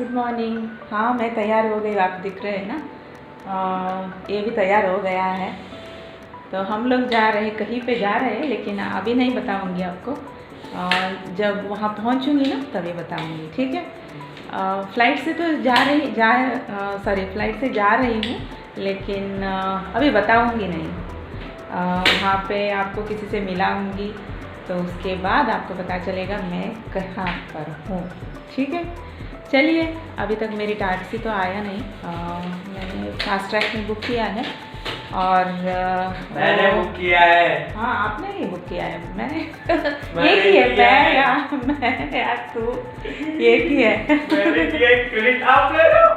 Good morning. हाँ मैं तैयार हो गई, आप दिख रहे हैं ना। ये भी तैयार हो गया है। तो हम लोग जा रहे हैं, कहीं पे जा रहे हैं, लेकिन अभी नहीं बताऊंगी आपको। जब वहाँ पहुँचूंगी ना तभी बताऊंगी, ठीक है। फ़्लाइट से तो फ्लाइट से जा रही हूँ, लेकिन अभी बताऊंगी नहीं। वहाँ पे आपको किसी से मिलाऊंगी तो उसके बाद आपको पता चलेगा मैं कहाँ पर हूँ, ठीक है। चलिए, अभी तक मेरी टैक्सी तो आया नहीं। मैंने फास्ट ट्रैक में बुक किया है और मैंने बुक किया है। हाँ आपने ही बुक किया है, मैंने ये की है। मैं यार तू ये की है। मैंने किया है, क्रेडिट आप ले रहे हो।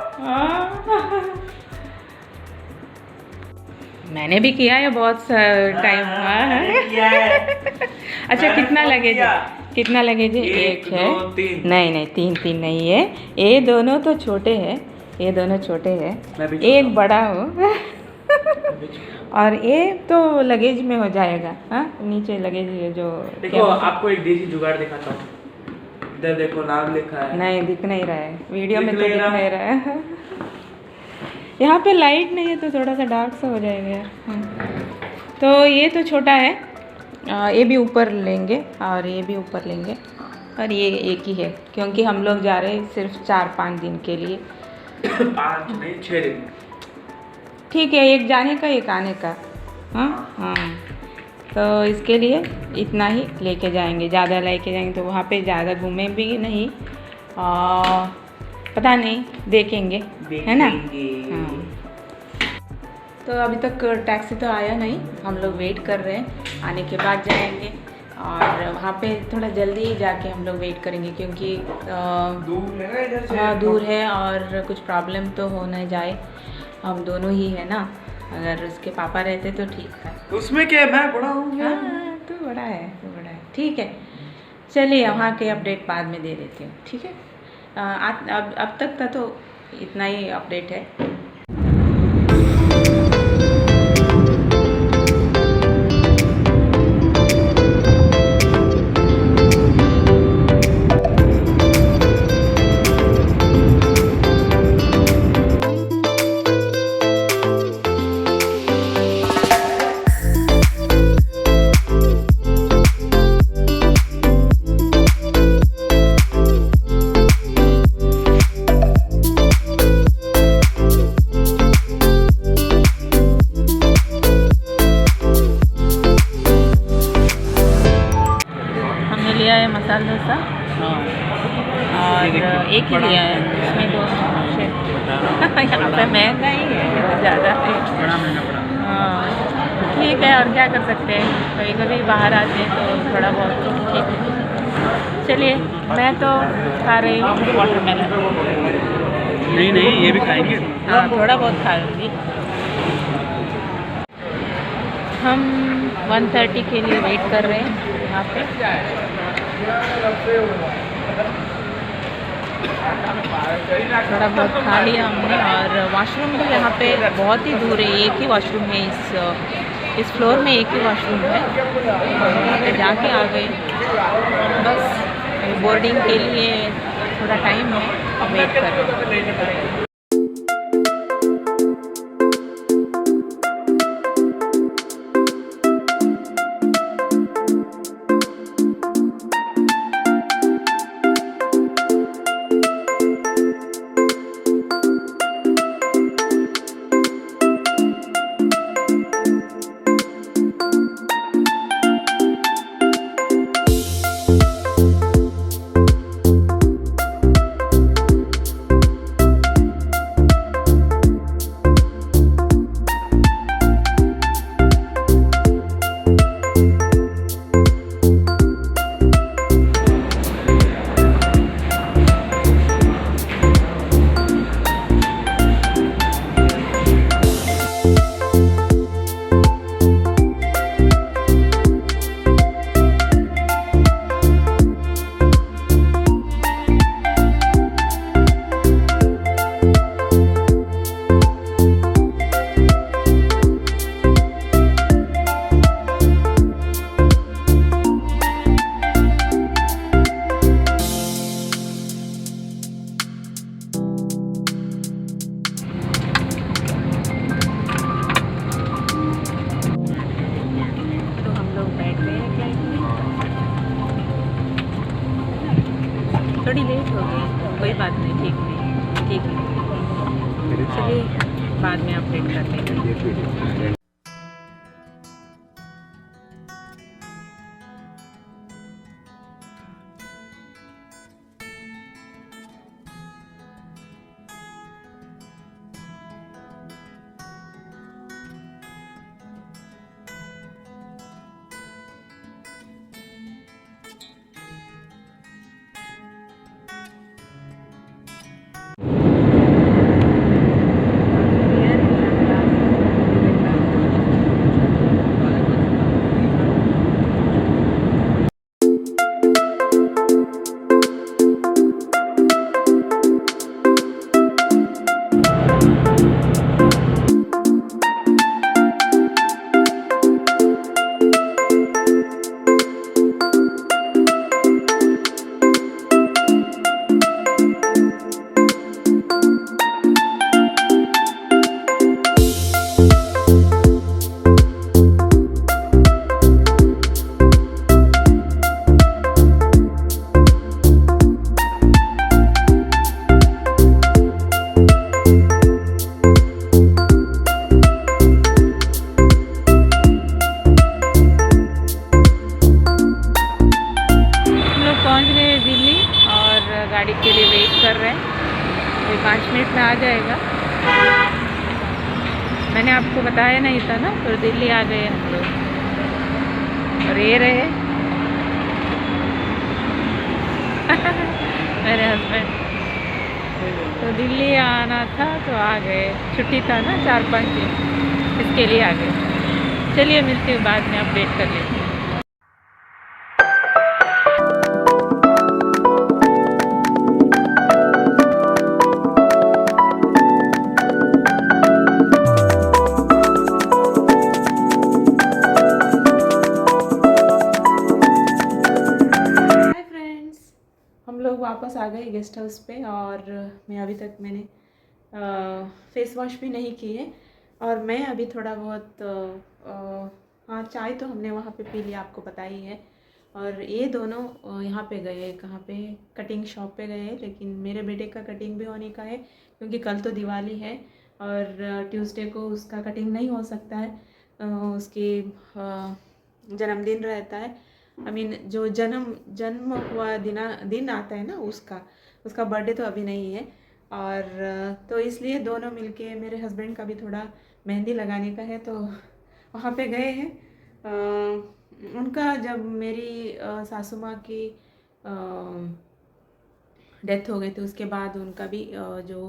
मैंने भी किया है, बहुत टाइम हुआ है। अच्छा कितना लगेज? कितना लगेज है? एक है, नहीं तीन नहीं है, ये दोनों तो छोटे हैं, ये दोनों छोटे हैं, एक बड़ा हो और ये तो लगेज में हो जाएगा। हाँ नीचे लगेज जो देखो, आपको एक देसी जुगाड़ दिखाता हूँ। इधर देखो, नाम लिखा है। नहीं दिख नहीं रहा है, वीडियो में तो दिख नहीं रहा है। यहाँ पे लाइट नहीं है तो थोड़ा सा डार्क सा हो जाएगा यार। तो ये तो छोटा है, ये भी ऊपर लेंगे और ये भी ऊपर लेंगे, और ये एक ही है क्योंकि हम लोग जा रहे हैं सिर्फ 4-5 दिन के लिए। 5 नहीं 6 दिन। ठीक है, एक जाने का एक आने का। हाँ हाँ, तो इसके लिए इतना ही लेके जाएंगे, ज़्यादा लेके जाएंगे तो वहाँ पे ज़्यादा घूमे भी नहीं, पता नहीं देखेंगे, है ना। हाँ। तो अभी तक टैक्सी तो आया नहीं, हम लोग वेट कर रहे हैं, आने के बाद जाएंगे। और वहाँ पे थोड़ा जल्दी ही जाके हम लोग वेट करेंगे क्योंकि दूर है इधर से। हाँ दूर है और कुछ प्रॉब्लम तो हो न जाए, हम दोनों ही है ना। अगर उसके पापा रहते तो ठीक है। उसमें क्या है, मैं बड़ा हूँ। हाँ तो बड़ा है, ठीक है। चलिए वहाँ के अपडेट बाद में दे देती हूँ, ठीक है। अब तक का तो इतना ही अपडेट है। मसाला डोसा और एक ही लिया है, इसमें 2 यहाँ पे महंगा ही है, ज़्यादा है। हाँ ठीक है, और क्या कर सकते हैं, कभी कभी बाहर आते हैं तो थोड़ा बहुत तो ठीक है। चलिए, मैं तो खा रही हूँ वाटरमेलन। नहीं ये भी खाएंगे। हाँ थोड़ा बहुत खा लूँगी। हम 1:30 के लिए वेट कर रहे हैं यहाँ पे। थोड़ा बहुत खा लिया हमने, और वॉशरूम भी यहाँ पे बहुत ही दूर है, एक ही वॉशरूम है, इस फ्लोर में एक ही वॉशरूम है। वहाँ पे जाके आ गए, बस बोर्डिंग के लिए थोड़ा टाइम है, वेट कर रहे हैं। करने का। गाड़ी के लिए वेट कर रहे हैं, कोई 5 मिनट में आ जाएगा। मैंने आपको बताया नहीं था ना, तो दिल्ली आ गए हम लोग और ये रहे मेरे हस्बैंड। तो दिल्ली आना था तो आ गए, छुट्टी था ना 4-5 दिन, इसके लिए आ गए। चलिए मिलते हैं, बाद में अपडेट कर लेते हैं। वापस आ गए गेस्ट हाउस पे, और मैं अभी तक मैंने फेस वॉश भी नहीं की है। और मैं अभी थोड़ा बहुत हाँ, चाय तो हमने वहाँ पे पी लिया, आपको पता ही है। और ये दोनों यहाँ पे गए, कहाँ पे, कटिंग शॉप पे गए। लेकिन मेरे बेटे का कटिंग भी होने का है, क्योंकि कल तो दिवाली है और ट्यूसडे को उसका कटिंग नहीं हो सकता है, उसकी जन्मदिन रहता है। जो जन्म हुआ दिन आता है ना, उसका बर्थडे तो अभी नहीं है। और तो इसलिए दोनों मिलके, मेरे हस्बैंड का भी थोड़ा मेहंदी लगाने का है, तो वहाँ पे गए हैं। उनका जब मेरी सासू माँ की डेथ हो गई थी, उसके बाद उनका भी जो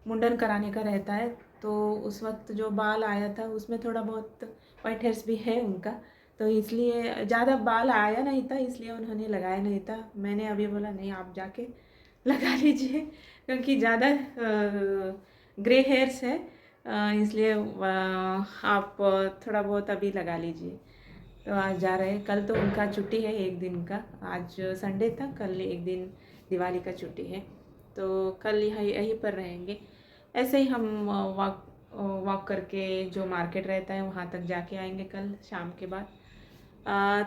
मुंडन कराने का रहता है, तो उस वक्त जो बाल आया था उसमें थोड़ा बहुत वाइट हेयर्स भी है उनका, तो इसलिए ज़्यादा बाल आया नहीं था, इसलिए उन्होंने लगाया नहीं था। मैंने अभी बोला नहीं, आप जाके लगा लीजिए, क्योंकि ज़्यादा ग्रे हेयर्स है, इसलिए आप थोड़ा बहुत अभी लगा लीजिए। तो आज जा रहे हैं, कल तो उनका छुट्टी है 1 दिन का, आज संडे था, कल 1 दिन दिवाली का छुट्टी है, तो कल यहीं पर रहेंगे। ऐसे ही हम वॉक करके जो मार्केट रहता है वहाँ तक जाके आएंगे कल शाम के बाद।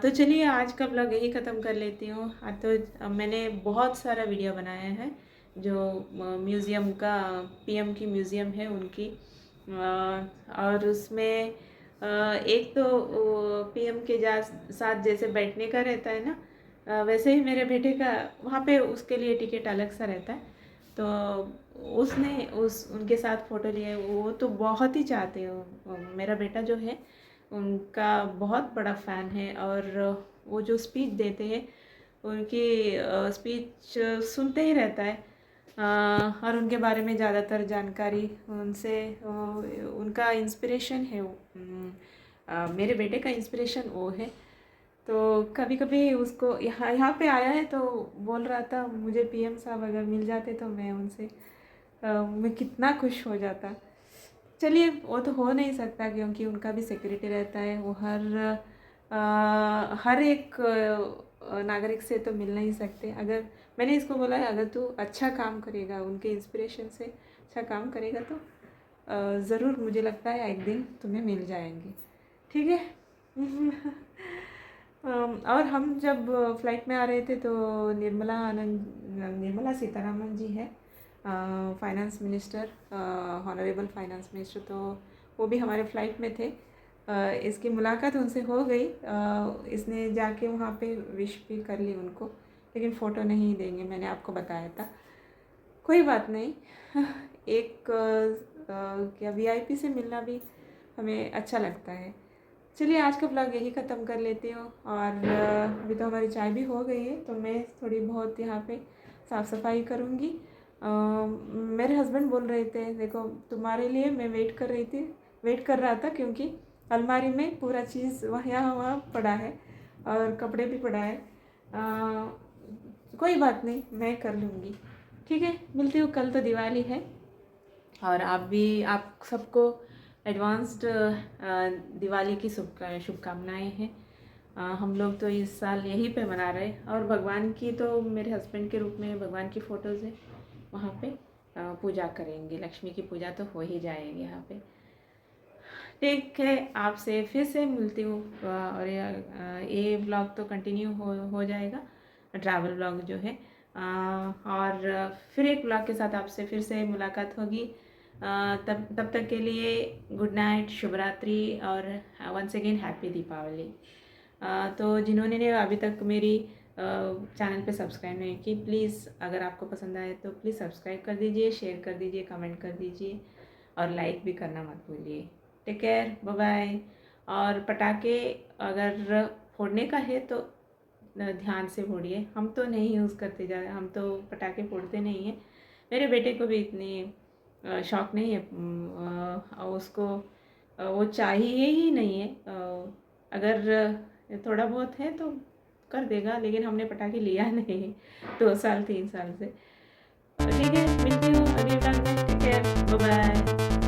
तो चलिए आज का व्लॉग यही ख़त्म कर लेती हूँ। तो मैंने बहुत सारा वीडियो बनाया है, जो म्यूज़ियम का, पीएम की म्यूज़ियम है उनकी, और उसमें एक तो पीएम के साथ जैसे बैठने का रहता है ना, वैसे ही मेरे बेटे का वहाँ पे उसके लिए टिकट अलग सा रहता है, तो उसने उनके साथ फ़ोटो लिए। वो तो बहुत ही चाहते हो, मेरा बेटा जो है उनका बहुत बड़ा फ़ैन है, और वो जो स्पीच देते हैं उनकी स्पीच सुनते ही रहता है, और उनके बारे में ज़्यादातर जानकारी उनसे, उनका इंस्पिरेशन है मेरे बेटे का इंस्पिरेशन वो है। तो कभी कभी उसको यहाँ पे आया है तो बोल रहा था, मुझे पीएम साहब अगर मिल जाते तो मैं उनसे मैं कितना खुश हो जाता। चलिए वो तो हो नहीं सकता, क्योंकि उनका भी सिक्योरिटी रहता है, वो हर एक नागरिक से तो मिल नहीं सकते। अगर मैंने इसको बोला है, अगर तू अच्छा काम करेगा, उनके इंस्पिरेशन से अच्छा काम करेगा, तो ज़रूर मुझे लगता है एक दिन तुम्हें मिल जाएंगे, ठीक है। और हम जब फ्लाइट में आ रहे थे तो निर्मला सीतारामन जी है, finance minister, honourable finance minister, तो वो भी हमारे फ्लाइट में थे। इसकी मुलाकात उनसे हो गई। इसने जाके वहाँ पे विश भी कर ली उनको, लेकिन फ़ोटो नहीं देंगे, मैंने आपको बताया था। कोई बात नहीं। एक क्या वीआईपी से मिलना भी हमें अच्छा लगता है। चलिए आज का ब्लॉग यही ख़त्म कर लेती हूँ। और अभी तो हमारी चाय भी हो गई है, तो मैं थोड़ी बहुत यहाँ पे साफ़ सफाई करूँगी। मेरे हस्बैंड बोल रहे थे, देखो तुम्हारे लिए मैं वेट कर रहा था, क्योंकि अलमारी में पूरा चीज़ यहाँ वहाँ पड़ा है और कपड़े भी पड़ा है। कोई बात नहीं, मैं कर लूँगी। ठीक है, मिलती हूँ। कल तो दिवाली है, और आप सबको एडवांस्ड दिवाली की शुभकामनाएं हैं। हम लोग तो इस साल यहीं पे मना रहे हैं, और भगवान की तो मेरे हस्बैंड के रूप में भगवान की फ़ोटोज़ है, वहाँ पे पूजा करेंगे। लक्ष्मी की पूजा तो हो ही जाएगी यहाँ पे। ठीक है, आपसे फिर से मिलती हूँ। और ये ब्लॉग तो कंटिन्यू हो जाएगा, ट्रैवल ब्लॉग जो है। और फिर एक ब्लॉग के साथ आपसे फिर से मुलाकात होगी। तब तक के लिए गुड नाइट, शुभ रात्रि, और वंस अगेन हैप्पी दीपावली। तो जिन्होंने अभी तक मेरी चैनल पे सब्सक्राइब नहीं की, प्लीज़ अगर आपको पसंद आए तो प्लीज़ सब्सक्राइब कर दीजिए, शेयर कर दीजिए, कमेंट कर दीजिए, और लाइक भी करना मत भूलिए। Take care, bye bye. और पटाखे अगर फोड़ने का है तो ध्यान से फोड़िए। हम तो नहीं यूज़ करते ज़्यादा, हम तो पटाखे फोड़ते नहीं हैं। मेरे बेटे को भी इतनी शौक़ नहीं है, उसको वो चाहिए ही नहीं है। अगर थोड़ा बहुत है तो कर देगा, लेकिन हमने पटाखे लिया नहीं 2 साल 3 साल से। ठीक है, मिलती हूँ अगले ब्लॉग में। Take care, bye bye.